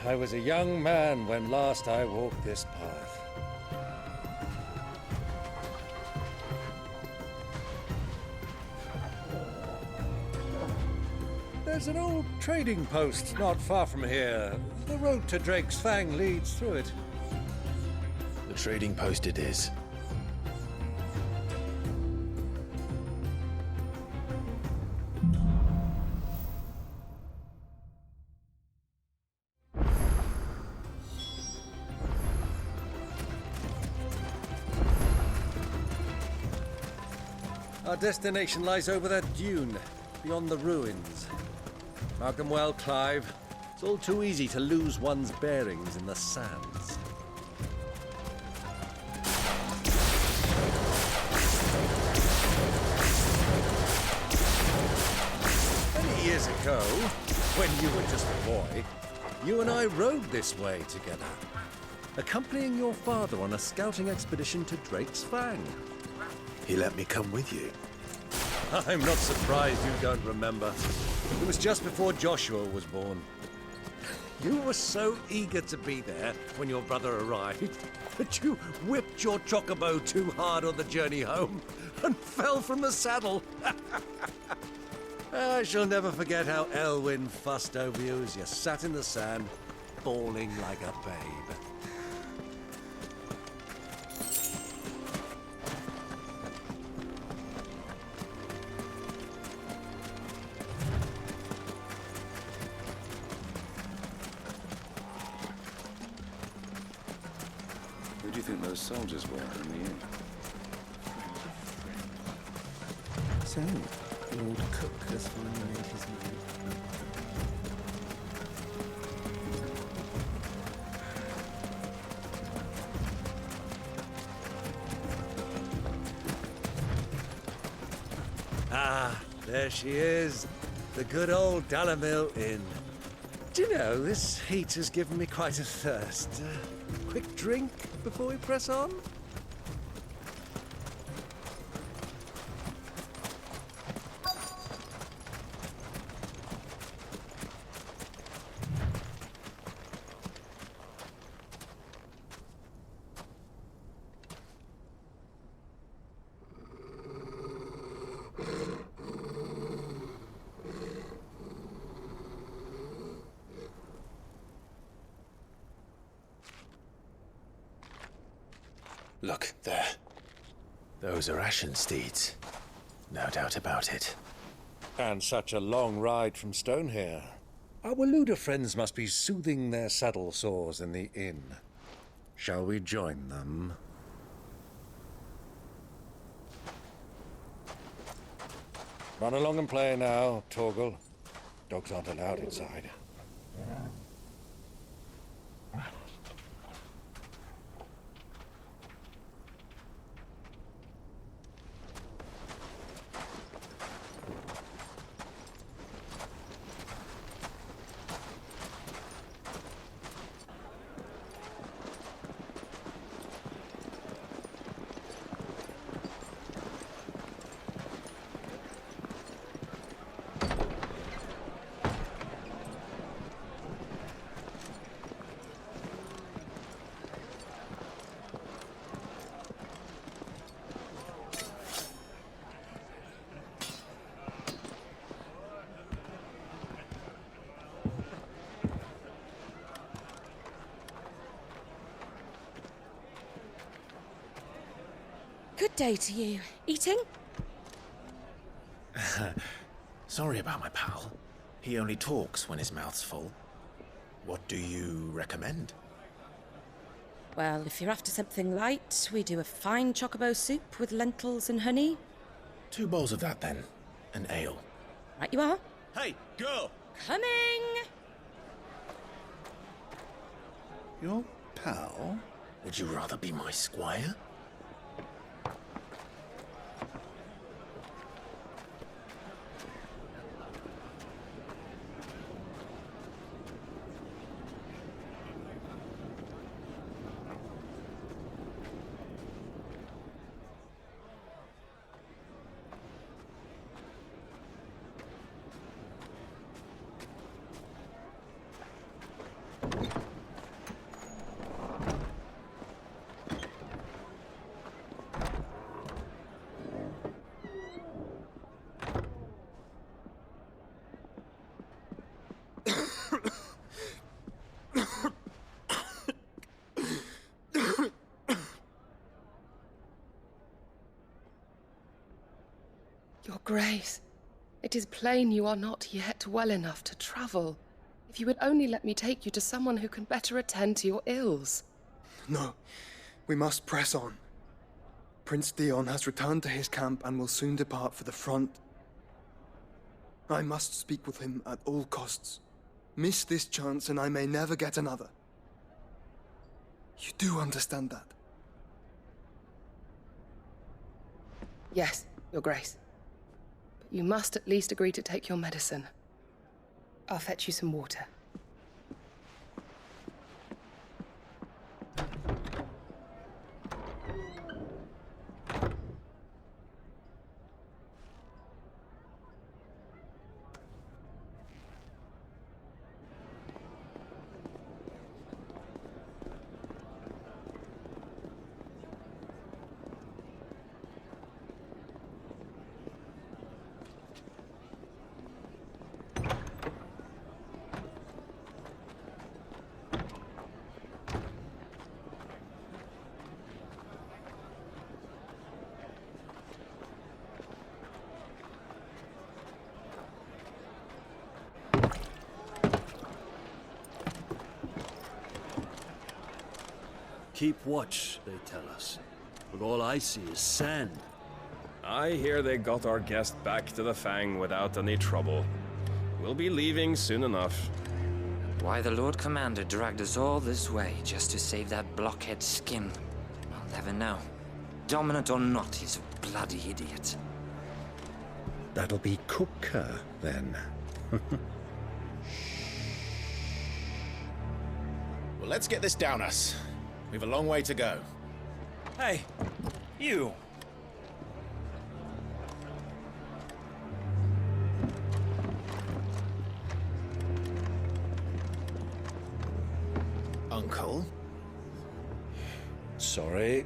I was a young man when last I walked this path. There's an old trading post not far from here. The road to Drake's Fang leads through it. The trading post it is. Our destination lies over that dune, beyond the ruins. Mark them well, Clive. It's all too easy to lose one's bearings in the sands. Many years ago, when you were just a boy, you and I rode this way together, accompanying your father on a scouting expedition to Drake's Fang. He let me come with you. I'm not surprised you don't remember. It was just before Joshua was born. You were so eager to be there when your brother arrived that you whipped your chocobo too hard on the journey home and fell from the saddle. I shall never forget how Elwyn fussed over you as you sat in the sand, bawling like a babe. Who do you think those soldiers were in the inn? So, the old cook has finally made his move. Ah, there she is. The good old Dalamil Inn. Do you know, this heat has given me quite a thirst. Quick drink before we press on? Look, there. Those are Ashen steeds. No doubt about it. And such a long ride from Stonehere. Our Waluda friends must be soothing their saddle sores in the inn. Shall we join them? Run along and play now, Torgal. Dogs aren't allowed inside. Good day to you. Eating? Sorry about my pal. He only talks when his mouth's full. What do you recommend? Well, if you're after something light, we do a fine chocobo soup with lentils and honey. 2 bowls of that then. An ale. Right you are. Hey, girl! Coming! Your pal? Would you rather be my squire? Your Grace, it is plain you are not yet well enough to travel. If you would only let me take you to someone who can better attend to your ills. No, we must press on. Prince Dion has returned to his camp and will soon depart for the front. I must speak with him at all costs. Miss this chance and I may never get another. You do understand that? Yes, Your Grace. But you must at least agree to take your medicine. I'll fetch you some water. Keep watch, they tell us. But all I see is sand. I hear they got our guest back to the Fang without any trouble. We'll be leaving soon enough. Why the Lord Commander dragged us all this way just to save that blockhead skin, I'll never know. Dominant or not, he's a bloody idiot. That'll be Cooker, then. Well, let's get this down us. We've a long way to go. Hey, you! Uncle? Sorry.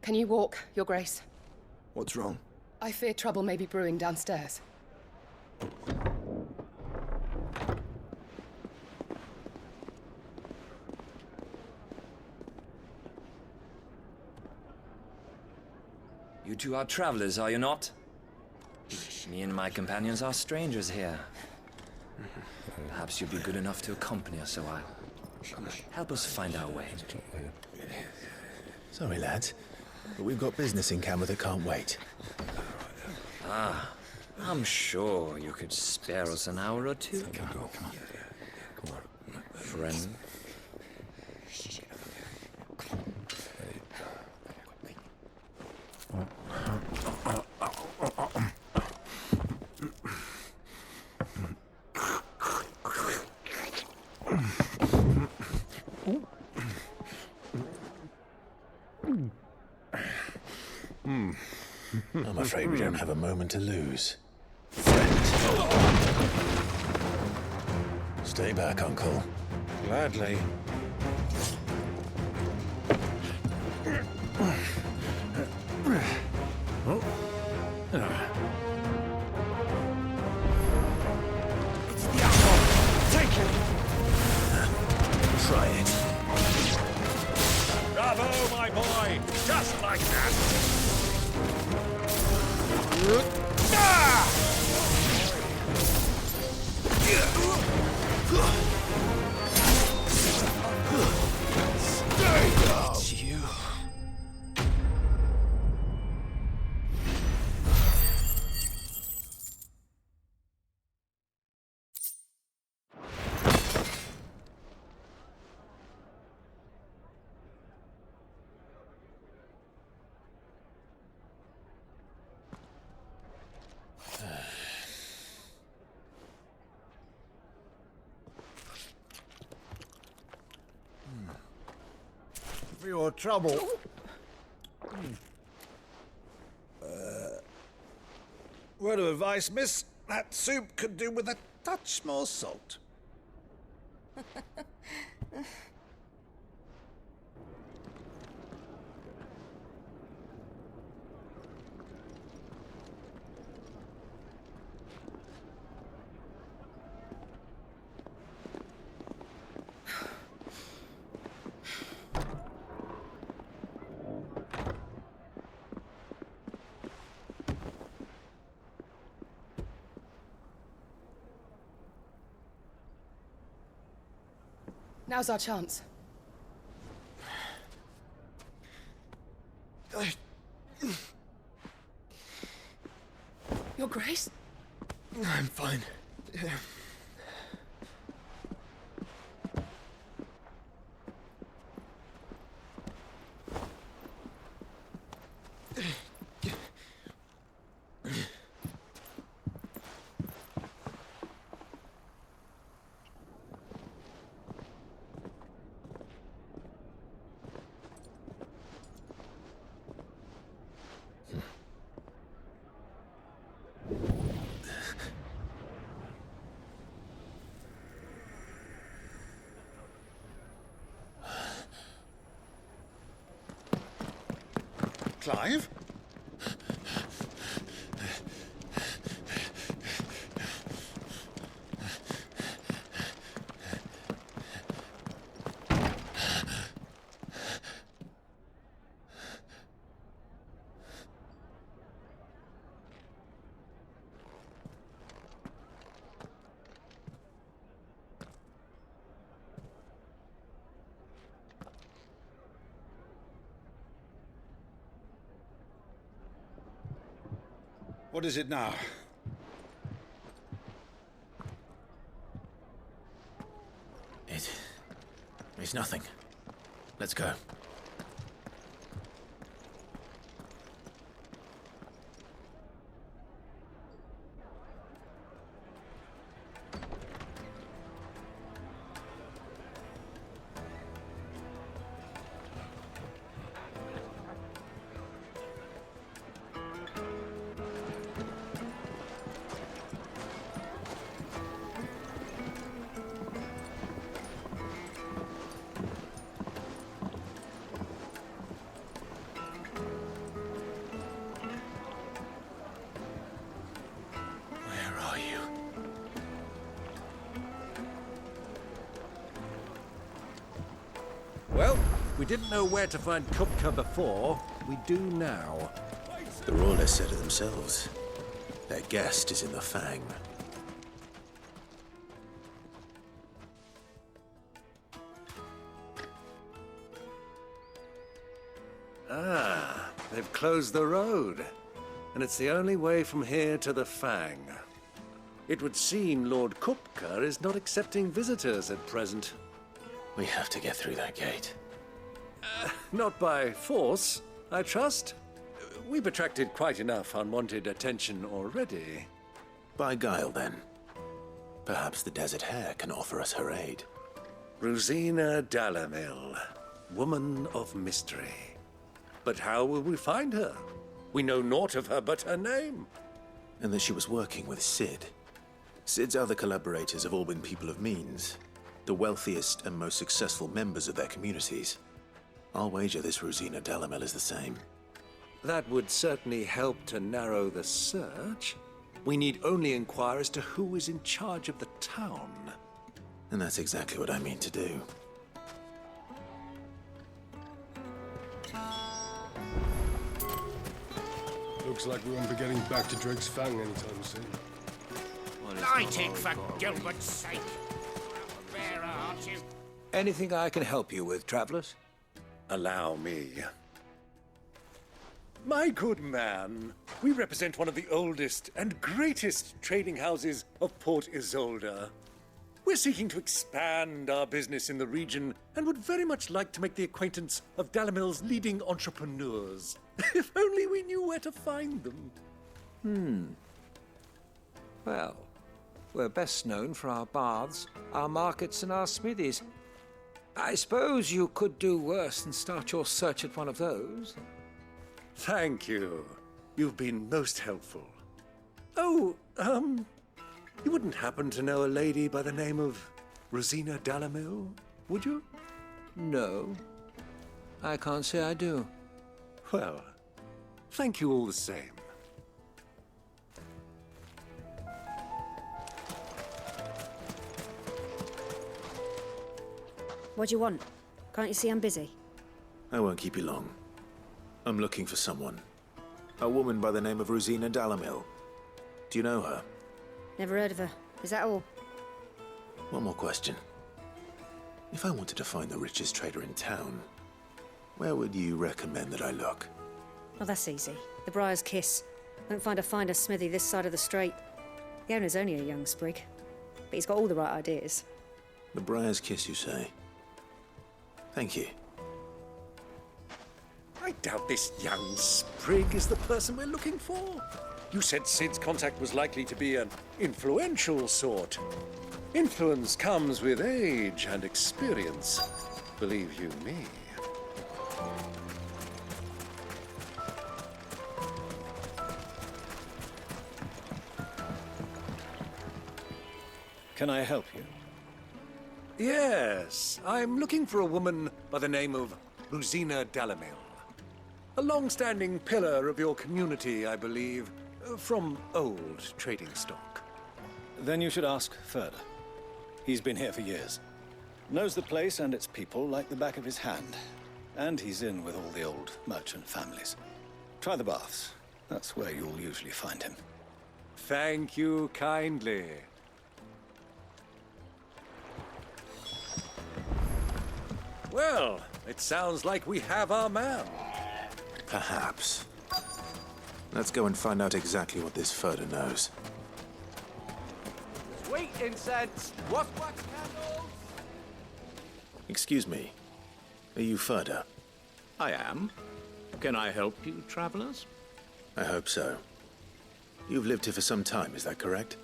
Can you walk, Your Grace? What's wrong? I fear trouble may be brewing downstairs. You two are travelers, are you not? Me and my companions are strangers here. Perhaps you'd be good enough to accompany us a while. Help us find our way. Sorry, lads, but we've got business in camera that can't wait. Ah, I'm sure you could spare us an hour or two. Come on. Friend. I'm afraid we don't have a moment to lose. Friend. Stay back, Uncle. Gladly. It's the apple! Take it! Try it. Bravo, my boy! Just like that! It's you. For your trouble. Word of advice, miss. That soup could do with a touch more salt. Now's our chance. Your Grace? I'm fine. Clive? What is it now? It's nothing. Let's go. Well, we didn't know where to find Kupka before. We do now. The Royalists said it themselves. Their guest is in the Fang. Ah, they've closed the road. And it's the only way from here to the Fang. It would seem Lord Kupka is not accepting visitors at present. We have to get through that gate. Not by force, I trust. We've attracted quite enough unwanted attention already. By guile, then. Perhaps the Desert Hare can offer us her aid. Rosina Dalamil, woman of mystery. But how will we find her? We know naught of her but her name. And that she was working with Sid. Sid's other collaborators have all been people of means. The wealthiest and most successful members of their communities. I'll wager this Rosina Dalamil is the same. That would certainly help to narrow the search. We need only inquire as to who is in charge of the town. And that's exactly what I mean to do. Looks like we won't be getting back to Drake's Fang anytime soon. Lighting, for Gilbert's sake! Bearer, aren't you? Anything I can help you with, travelers? Allow me. My good man, we represent one of the oldest and greatest trading houses of Port Isolde. We're seeking to expand our business in the region and would very much like to make the acquaintance of Dalamil's leading entrepreneurs. If only we knew where to find them. Well, we're best known for our baths, our markets, and our smithies. I suppose you could do worse than start your search at one of those. Thank you. You've been most helpful. Oh, you wouldn't happen to know a lady by the name of Rosina Dalamil, would you? No. I can't say I do. Well, thank you all the same. What do you want? Can't you see I'm busy? I won't keep you long. I'm looking for someone. A woman by the name of Rosina Dalamil. Do you know her? Never heard of her. Is that all? One more question. If I wanted to find the richest trader in town, where would you recommend that I look? Oh, that's easy. The Briar's Kiss. Won't find a finer smithy this side of the strait. The owner's only a young sprig, but he's got all the right ideas. The Briar's Kiss, you say? Thank you. I doubt this young sprig is the person we're looking for. You said Sid's contact was likely to be an influential sort. Influence comes with age and experience, believe you me. Can I help you? Yes, I'm looking for a woman by the name of Rosina Dalamil. A long-standing pillar of your community, I believe, from old trading stock. Then you should ask Ferda. He's been here for years. Knows the place and its people like the back of his hand. And he's in with all the old merchant families. Try the baths. That's where you'll usually find him. Thank you kindly. Well, it sounds like we have our man. Perhaps. Let's go and find out exactly what this Ferda knows. Sweet incense! Wax candles! Excuse me. Are you Ferda? I am. Can I help you, travelers? I hope so. You've lived here for some time, is that correct?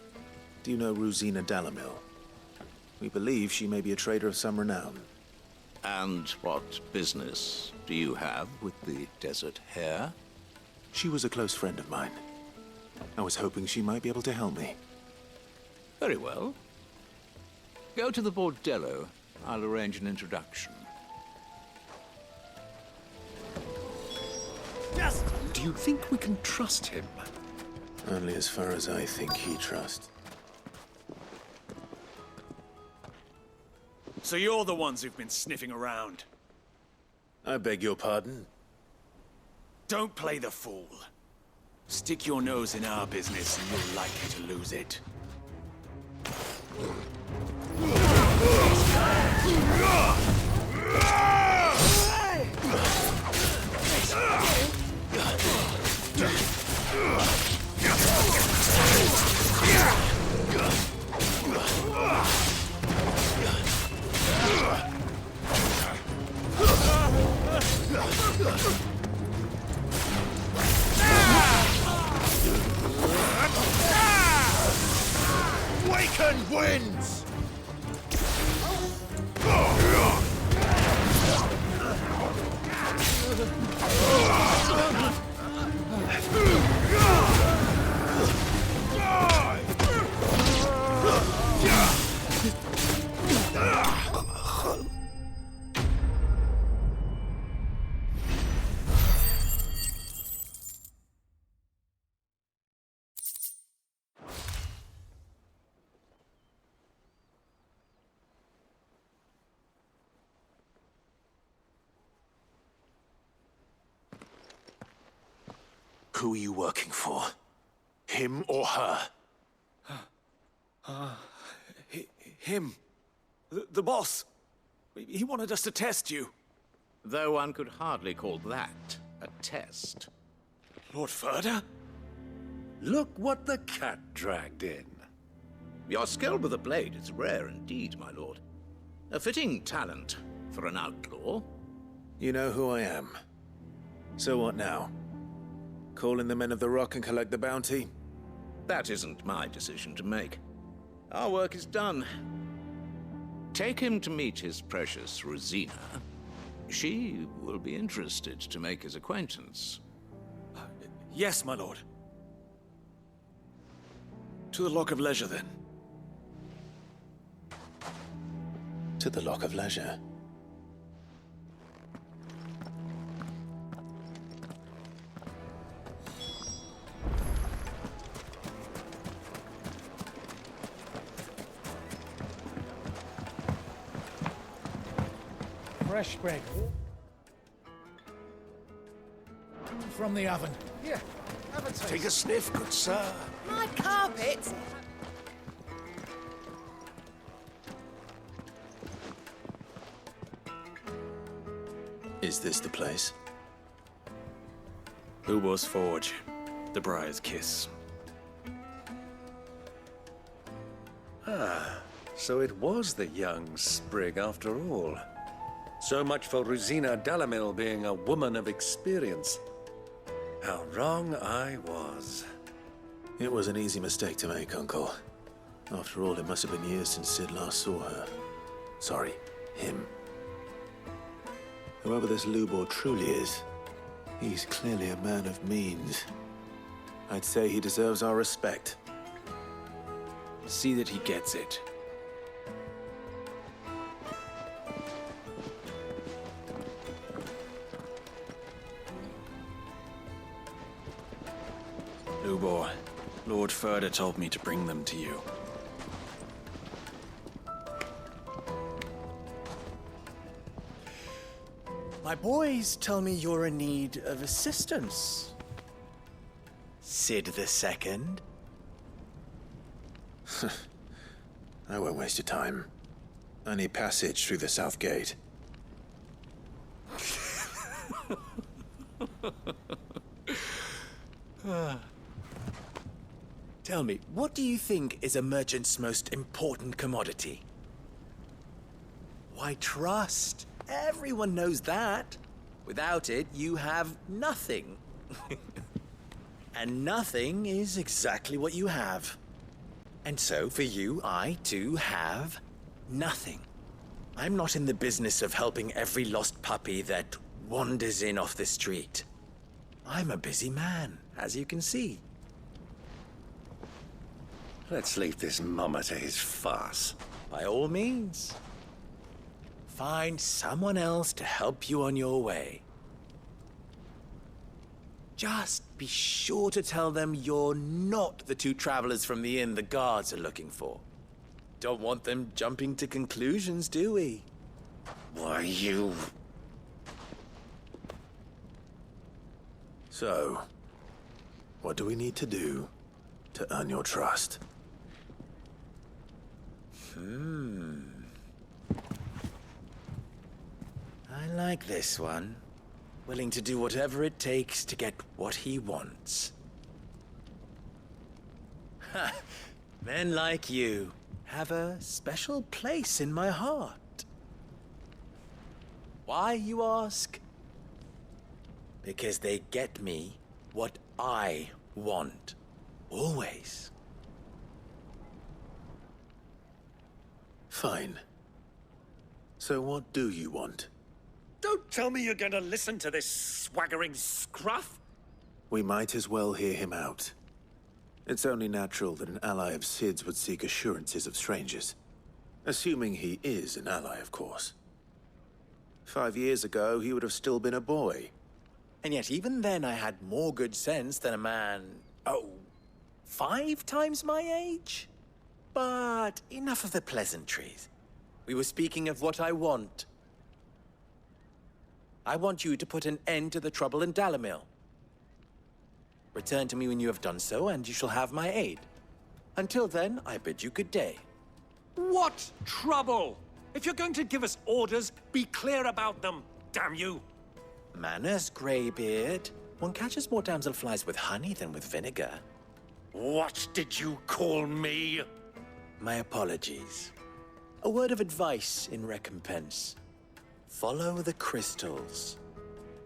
Do you know Rosina Dalamil? We believe she may be a trader of some renown. And what business do you have with the desert hare? She was a close friend of mine. I was hoping she might be able to help me. Very well. Go to the bordello. I'll arrange an introduction. Do you think we can trust him? Only as far as I think he trusts. So you're the ones who've been sniffing around. I beg your pardon? Don't play the fool. Stick your nose in our business and you're likely to lose it. Waken winds! Who are you working for? Him or her? Him. The boss. He wanted us to test you. Though one could hardly call that a test. Lord Ferda? Look what the cat dragged in. Your skill with a blade is rare indeed, my lord. A fitting talent for an outlaw. You know who I am. So what now? Call in the men of the Rock and collect the bounty? That isn't my decision to make. Our work is done. Take him to meet his precious Rosina. She will be interested to make his acquaintance. Yes, my lord. To the Lock of Leisure, then. To the Lock of Leisure. Fresh bread. From the oven. Here, have a taste. Take a sniff, good sir. My carpet. Is this the place? Lubor's Forge. The Briar's Kiss. Ah, so it was the young sprig after all. So much for Rosina Delamil being a woman of experience. How wrong I was. It was an easy mistake to make, Uncle. After all, it must have been years since Sid last saw her. Sorry, him. Whoever this Lubor truly is, he's clearly a man of means. I'd say he deserves our respect. See that he gets it. Lubor, Lord Furder told me to bring them to you. My boys tell me you're in need of assistance. Sid II? I won't waste your time. I need passage through the south gate. Tell me, what do you think is a merchant's most important commodity? Why, trust. Everyone knows that. Without it, you have nothing. And nothing is exactly what you have. And so, for you, I, too, have nothing. I'm not in the business of helping every lost puppy that wanders in off the street. I'm a busy man, as you can see. Let's leave this mummer to his farce. By all means. Find someone else to help you on your way. Just be sure to tell them you're not the two travelers from the inn the guards are looking for. Don't want them jumping to conclusions, do we? Why, you... So, what do we need to do to earn your trust? I like this one. Willing to do whatever it takes to get what he wants. Ha! Men like you have a special place in my heart. Why, you ask? Because they get me what I want. Always. Fine. So what do you want? Don't tell me you're going to listen to this swaggering scruff! We might as well hear him out. It's only natural that an ally of Sid's would seek assurances of strangers. Assuming he is an ally, of course. 5 years ago, he would have still been a boy. And yet even then I had more good sense than a man, 5 times my age? But enough of the pleasantries. We were speaking of what I want. I want you to put an end to the trouble in Dalamil. Return to me when you have done so, and you shall have my aid. Until then, I bid you good day. What trouble? If you're going to give us orders, be clear about them, damn you! Manners, Greybeard. One catches more damselflies with honey than with vinegar. What did you call me? My apologies. A word of advice in recompense. Follow the crystals.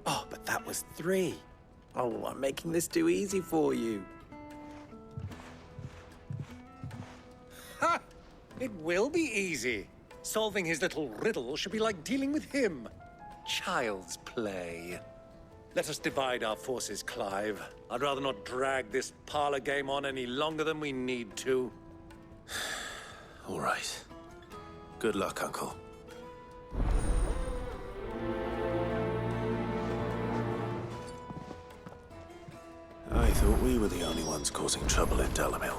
Oh, but that was 3. Oh, I'm making this too easy for you. Ha! It will be easy. Solving his little riddle should be like dealing with him. Child's play. Let us divide our forces, Clive. I'd rather not drag this parlor game on any longer than we need to. All right. Good luck, Uncle. I thought we were the only ones causing trouble in Dalamil.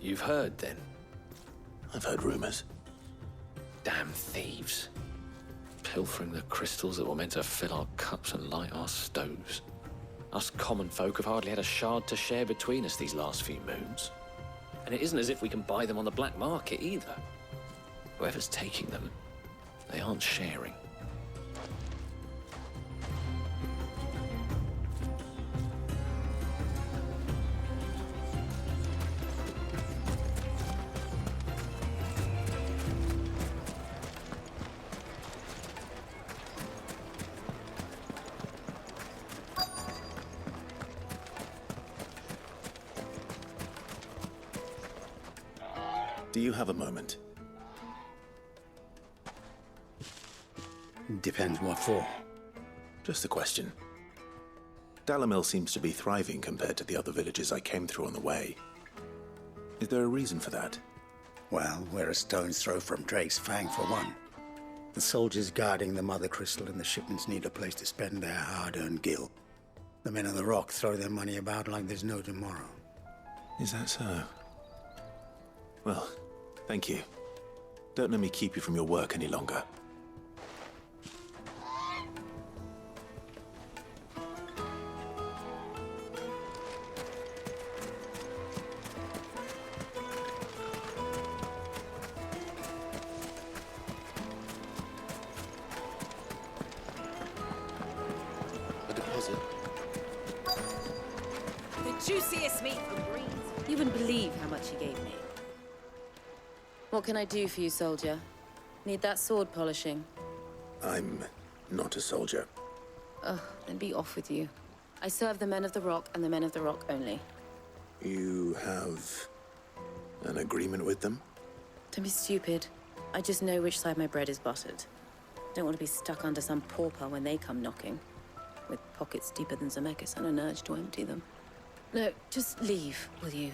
You've heard, then? I've heard rumors. Damn thieves. Pilfering the crystals that were meant to fill our cups and light our stoves. Us common folk have hardly had a shard to share between us these last few moons. And it isn't as if we can buy them on the black market either. Whoever's taking them, they aren't sharing. Do you have a moment? Depends what for. Just a question. Dalamil seems to be thriving compared to the other villages I came through on the way. Is there a reason for that? Well, we're a stone's throw from Drake's Fang, for one. The soldiers guarding the Mother Crystal and the shipments need a place to spend their hard-earned gil. The men of the Rock throw their money about like there's no tomorrow. Is that so? Well, thank you. Don't let me keep you from your work any longer. A deposit. The juiciest meat from Greens. You wouldn't believe how much he gave me. What can I do for you, soldier? Need that sword polishing? I'm not a soldier. Ugh, then be off with you. I serve the men of the Rock and the men of the Rock only. You have an agreement with them? Don't be stupid. I just know which side my bread is buttered. Don't want to be stuck under some pauper when they come knocking. With pockets deeper than Zemeckis and an urge to empty them. No, just leave, will you?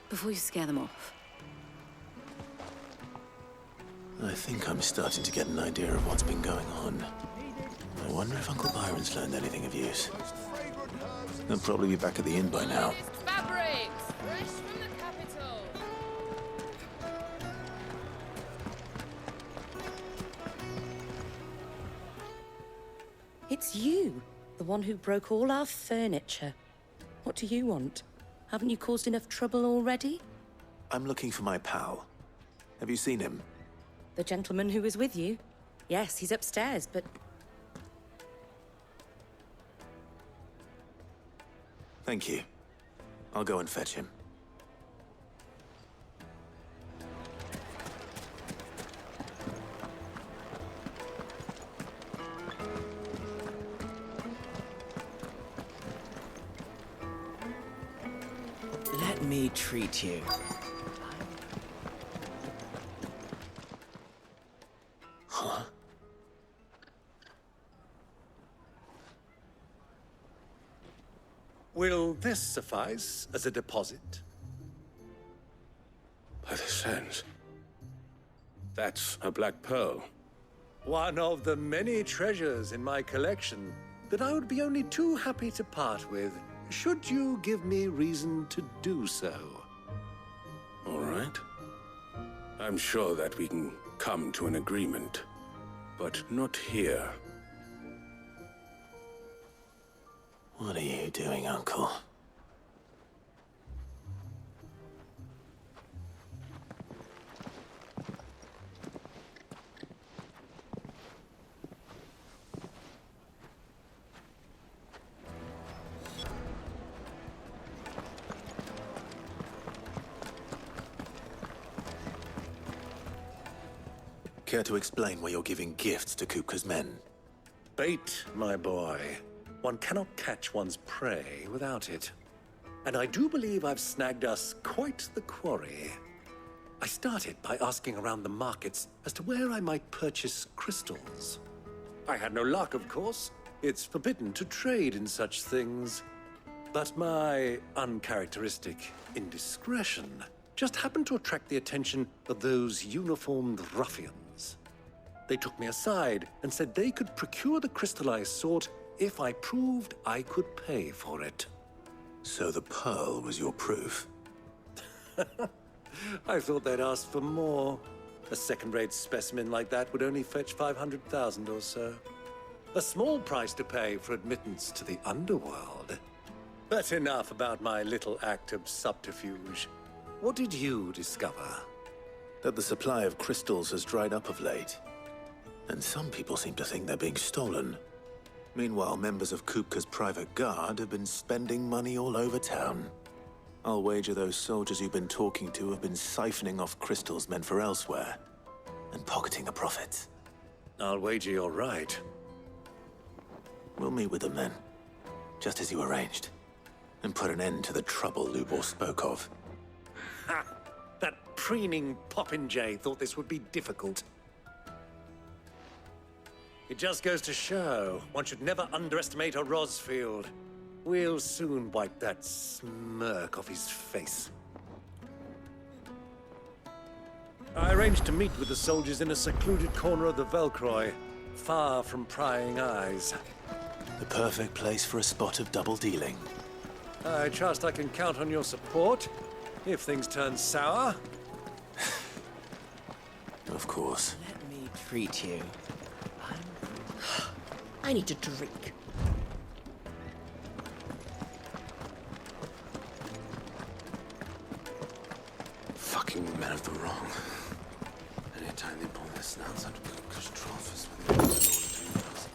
Before you scare them off. I think I'm starting to get an idea of what's been going on. I wonder if Uncle Byron's learned anything of use. They'll probably be back at the inn by now. Fabrics, fresh from the capital. It's you, the one who broke all our furniture. What do you want? Haven't you caused enough trouble already? I'm looking for my pal. Have you seen him? The gentleman who was with you? Yes, he's upstairs, but... Thank you. I'll go and fetch him. Let me treat you. Huh? Will this suffice as a deposit? By the sands. That's a black pearl. One of the many treasures in my collection that I would be only too happy to part with, should you give me reason to do so. All right. I'm sure that we can come to an agreement, but not here. What are you doing, Uncle? Care to explain why you're giving gifts to Kupka's men? Bait, my boy. One cannot catch one's prey without it. And I do believe I've snagged us quite the quarry. I started by asking around the markets as to where I might purchase crystals. I had no luck, of course. It's forbidden to trade in such things. But my uncharacteristic indiscretion just happened to attract the attention of those uniformed ruffians. They took me aside and said they could procure the crystal I sought if I proved I could pay for it. So the pearl was your proof? I thought they'd ask for more. A second-rate specimen like that would only fetch 500,000 or so. A small price to pay for admittance to the underworld. But enough about my little act of subterfuge. What did you discover? That the supply of crystals has dried up of late. And some people seem to think they're being stolen. Meanwhile, members of Kupka's private guard have been spending money all over town. I'll wager those soldiers you've been talking to have been siphoning off crystals meant for elsewhere, and pocketing the profits. I'll wager you're right. We'll meet with them then, just as you arranged, and put an end to the trouble Lubor spoke of. Ha! That preening popinjay thought this would be difficult. It just goes to show, one should never underestimate a Rosfield. We'll soon wipe that smirk off his face. I arranged to meet with the soldiers in a secluded corner of the Velcroy, far from prying eyes. The perfect place for a spot of double dealing. I trust I can count on your support, if things turn sour. Of course. Let me treat you. I need to drink. Fucking men of the wrong. Anytime they pull their snouts out of Kupka's trough is when they want to do us.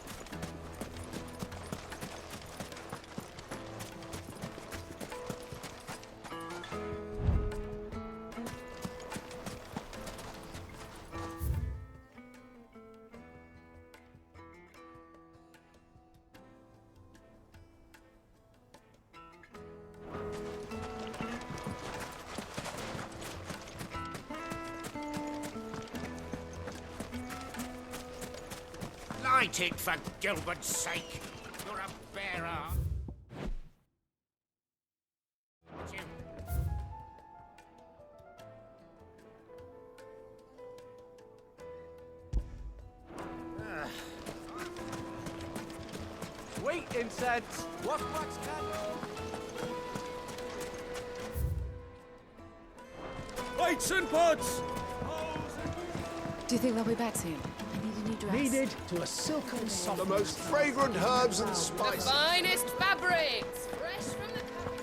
Light it, for Gilbert's sake. You're a bearer. Sweet incense. What wax candle? Lights and pods! Do you think they'll be back soon? I need a new dress. Needed to a silken soft. The most fragrant herbs and The spices. finest fabrics, fresh from the capital.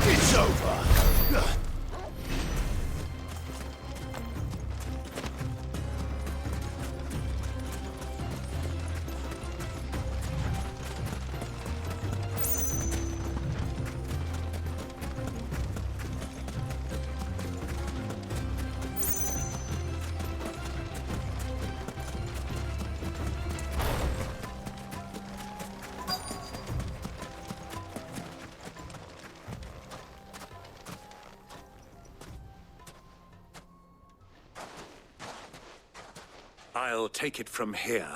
It's over. I'll take it from here.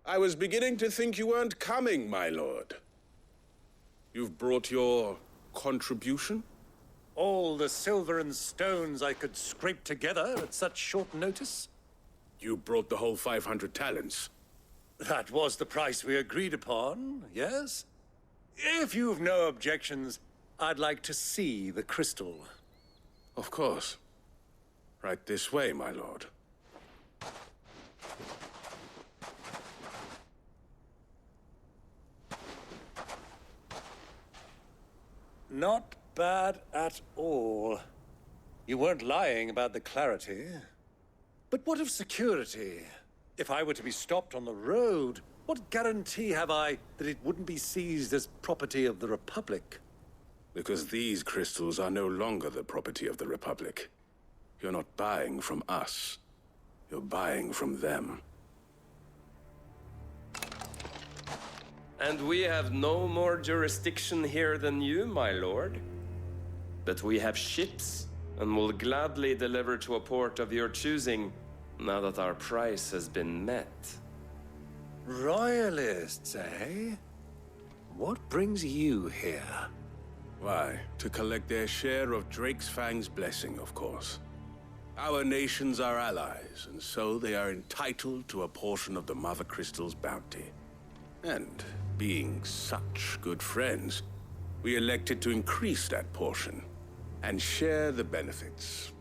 I was beginning to think you weren't coming, my lord. You've brought your contribution? All the silver and stones I could scrape together at such short notice? You brought the whole 500 talents. That was the price we agreed upon, yes? If you've no objections, I'd like to see the crystal. Of course. Right this way, my lord. Not bad at all. You weren't lying about the clarity. But what of security? If I were to be stopped on the road, what guarantee have I that it wouldn't be seized as property of the Republic? Because these crystals are no longer the property of the Republic. You're not buying from us. You're buying from them. And we have no more jurisdiction here than you, my lord. But we have ships, and will gladly deliver to a port of your choosing, now that our price has been met. Royalists, eh? What brings you here? Why, to collect their share of Drake's Fang's blessing, of course. Our nations are allies, and so they are entitled to a portion of the Mother Crystal's bounty. And, being such good friends, we elected to increase that portion, and share the benefits.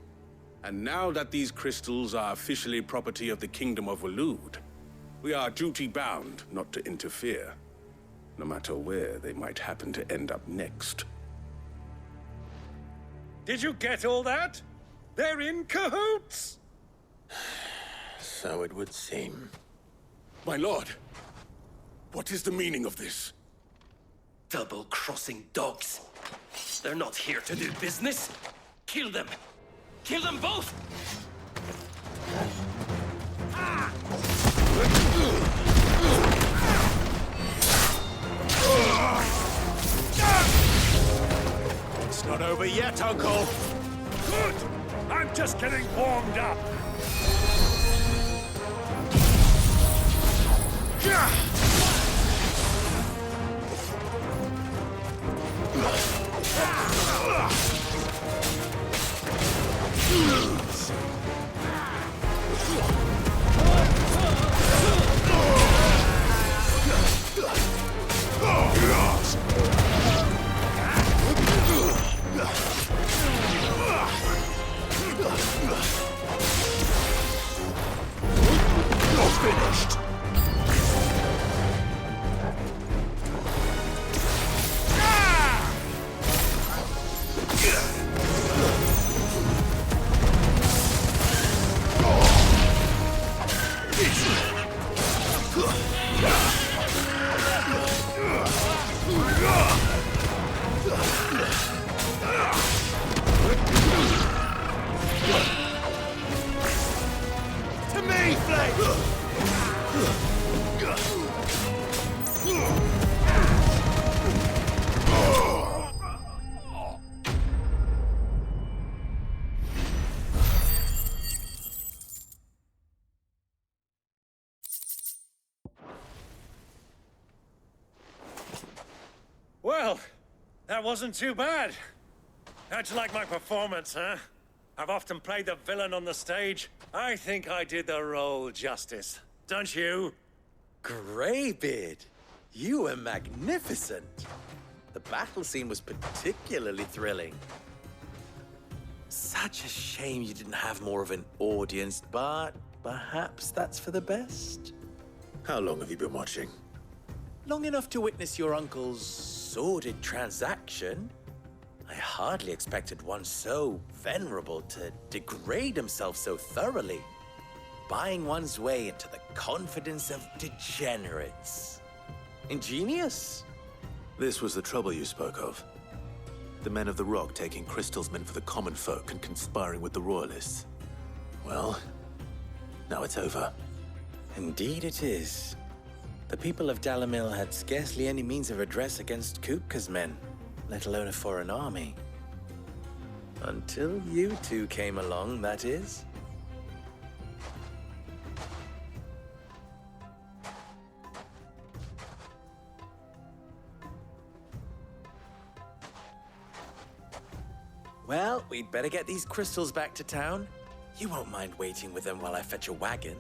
And now that these crystals are officially property of the Kingdom of Waloed, we are duty-bound not to interfere, no matter where they might happen to end up next. Did you get all that? They're in cahoots! So it would seem. My lord, what is the meaning of this? Double-crossing dogs. They're not here to do business. Kill them! Kill them both! It's not over yet, Uncle! Good! I'm just getting warmed up! Finished! To me, Flame! Well, that wasn't too bad. How'd you like my performance, huh? I've often played the villain on the stage. I think I did the role justice. Don't you? Greybeard, you were magnificent. The battle scene was particularly thrilling. Such a shame you didn't have more of an audience, but perhaps that's for the best. How long have you been watching? Long enough to witness your uncle's sordid transaction. I hardly expected one so venerable to degrade himself so thoroughly, buying one's way into the confidence of degenerates. Ingenious. This was the trouble you spoke of. The men of the Rock taking crystals meant for the common folk and conspiring with the Royalists. Well, now it's over. Indeed it is. The people of Dalamil had scarcely any means of redress against Kupka's men, let alone a foreign army. Until you two came along, that is. Well, we'd better get these crystals back to town. You won't mind waiting with them while I fetch a wagon.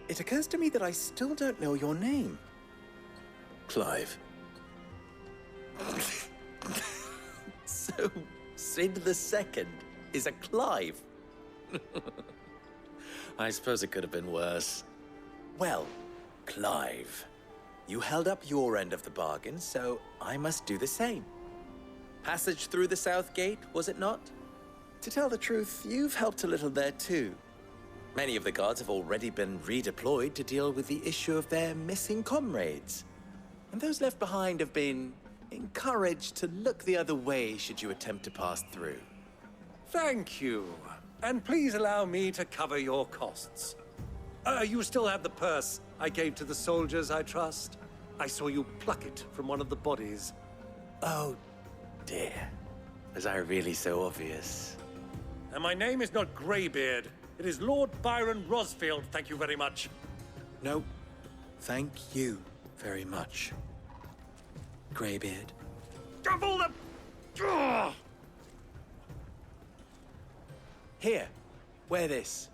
It occurs to me that I still don't know your name. Clive. So, Sid the Second is a Clive? I suppose it could have been worse. Well, Clive, you held up your end of the bargain, so I must do the same. Passage through the South Gate, was it not? To tell the truth, you've helped a little there too. Many of the guards have already been redeployed to deal with the issue of their missing comrades. And those left behind have been encouraged to look the other way should you attempt to pass through. Thank you. And please allow me to cover your costs. You still have the purse I gave to the soldiers, I trust? I saw you pluck it from one of the bodies. Oh, dear. Was I really so obvious? And my name is not Greybeard. It is Lord Byron Rosfield, thank you very much. No, thank you very much, Greybeard. Double the... Ugh! Here, wear this.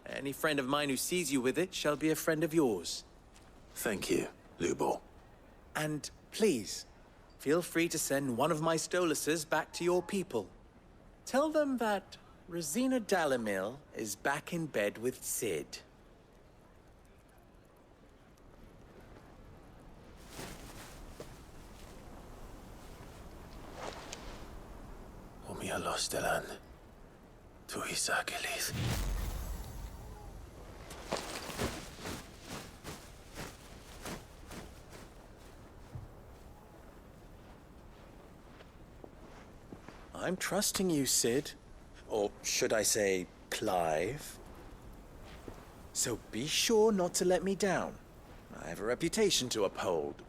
Any friend of mine who sees you with it shall be a friend of yours. Thank you, Lubor. And please, feel free to send one of my Stoluses back to your people. Tell them that Rosina Dalamil is back in bed with Sid. Omia Lostelan. Tuisa Gelis. I'm trusting you, Sid. Or should I say, Clive? So be sure not to let me down. I have a reputation to uphold.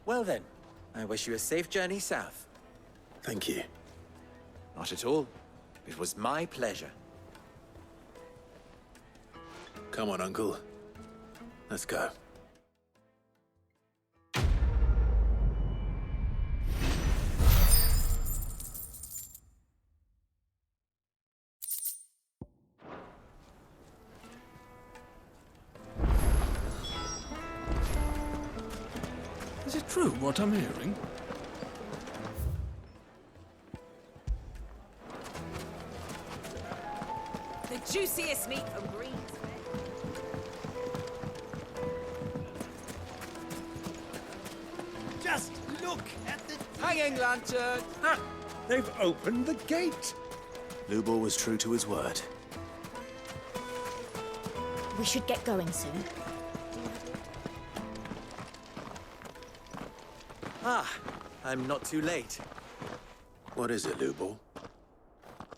Well then, I wish you a safe journey south. Thank you. Not at all. It was my pleasure. Come on, Uncle. Let's go. Is it true what I'm hearing? The juiciest meat from Greens. Just look at the... Hanging lantern! Ha! They've opened the gate! Lubor was true to his word. We should get going soon. Ah, I'm not too late. What is it, Lubor?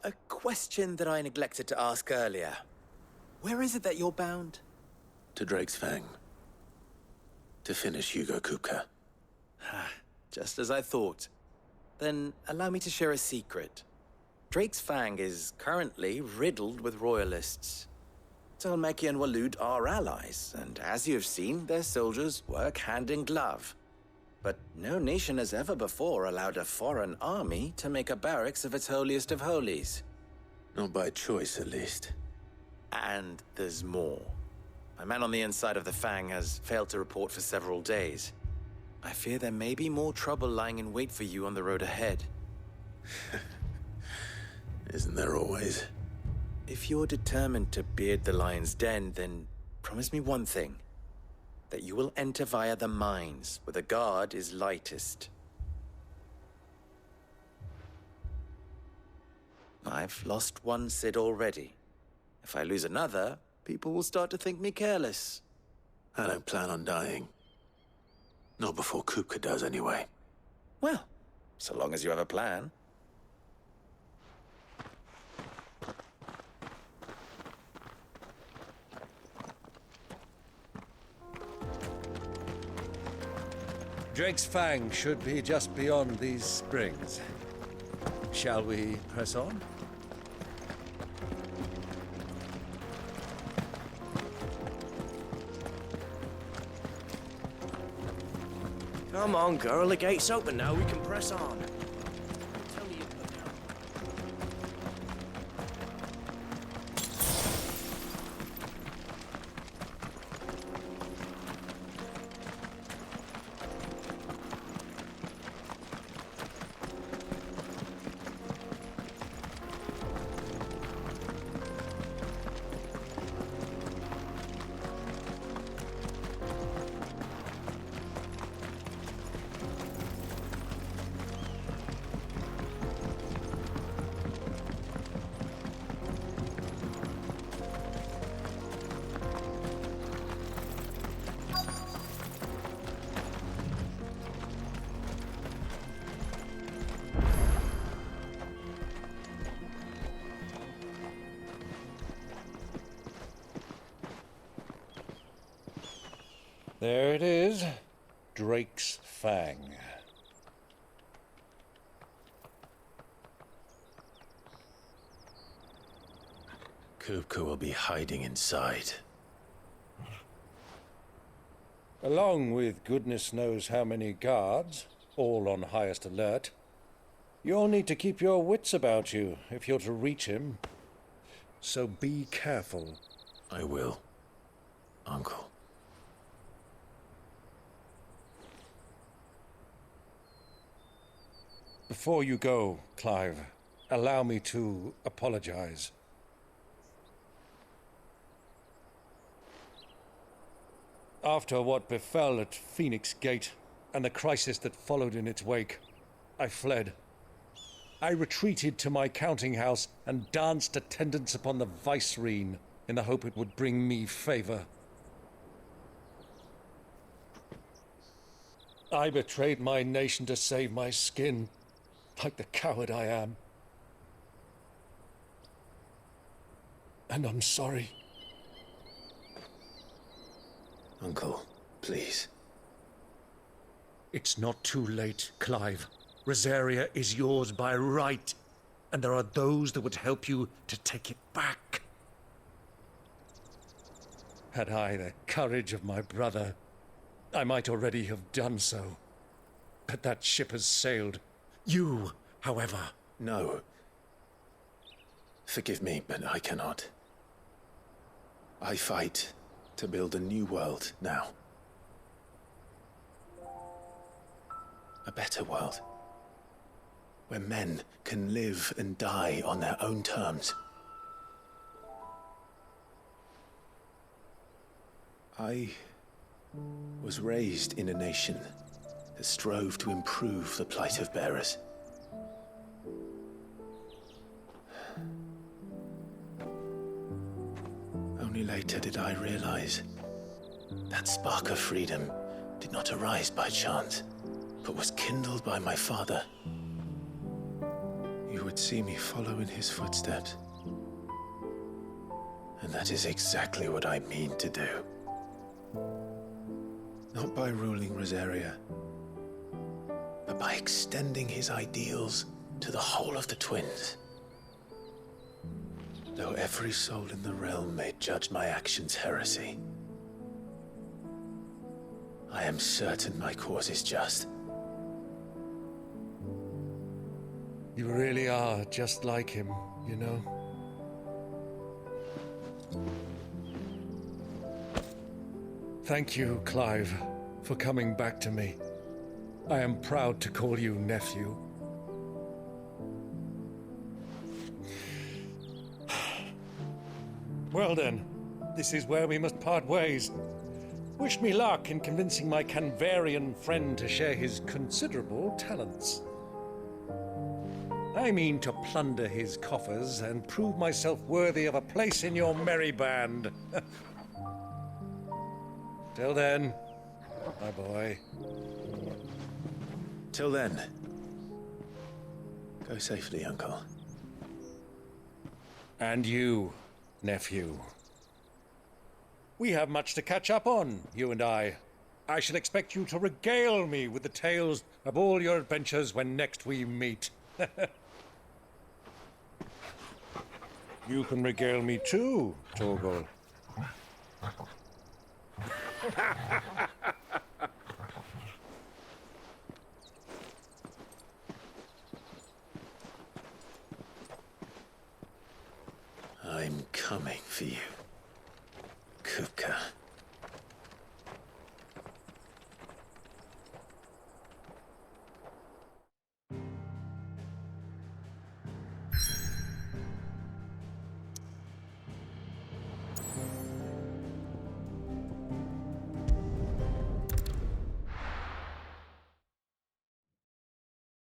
A question that I neglected to ask earlier. Where is it that you're bound? To Drake's Fang. To finish Hugo Kupka. Just as I thought. Then allow me to share a secret. Drake's Fang is currently riddled with royalists. Talmeki and Walud are allies, and as you have seen, their soldiers work hand in glove. But no nation has ever before allowed a foreign army to make a barracks of its holiest of holies. Not by choice, at least. And there's more. My man on the inside of the Fang has failed to report for several days. I fear there may be more trouble lying in wait for you on the road ahead. Isn't there always? If you're determined to beard the lion's den, then promise me one thing. That you will enter via the mines, where the guard is lightest. I've lost one Sid already. If I lose another, people will start to think me careless. I don't plan on dying. Not before Kupka does, anyway. Well, so long as you have a plan. Drake's Fang should be just beyond these springs. Shall we press on? Come on, girl, the gate's open now, we can press on. Tell me you put down. There it is. Drake's Fang. Kupka will be hiding inside. Along with goodness knows how many guards, all on highest alert. You'll need to keep your wits about you if you're to reach him. So be careful. I will, Uncle. Before you go, Clive, allow me to apologize. After what befell at Phoenix Gate and the crisis that followed in its wake, I fled. I retreated to my counting house and danced attendance upon the vicereine in the hope it would bring me favor. I betrayed my nation to save my skin, like the coward I am. And I'm sorry. Uncle, please. It's not too late, Clive. Rosaria is yours by right, and there are those that would help you to take it back. Had I the courage of my brother, I might already have done so. But that ship has sailed. You, however... No. Forgive me, but I cannot. I fight to build a new world now. A better world. Where men can live and die on their own terms. I was raised in a nation that strove to improve the plight of bearers. Only later did I realize that spark of freedom did not arise by chance, but was kindled by my father. You would see me follow in his footsteps. And that is exactly what I mean to do. Not by ruling Rosaria, but by extending his ideals to the whole of the twins. Though every soul in the realm may judge my actions heresy, I am certain my cause is just. You really are just like him, you know? Thank you, Clive, for coming back to me. I am proud to call you nephew. Well then, this is where we must part ways. Wish me luck in convincing my Canvarian friend to share his considerable talents. I mean to plunder his coffers and prove myself worthy of a place in your merry band. Till then, my boy. Till then, go safely, Uncle. And you, nephew. We have much to catch up on, you and I. I shall expect you to regale me with the tales of all your adventures when next we meet. You can regale me too, Torgal. I'm coming for you.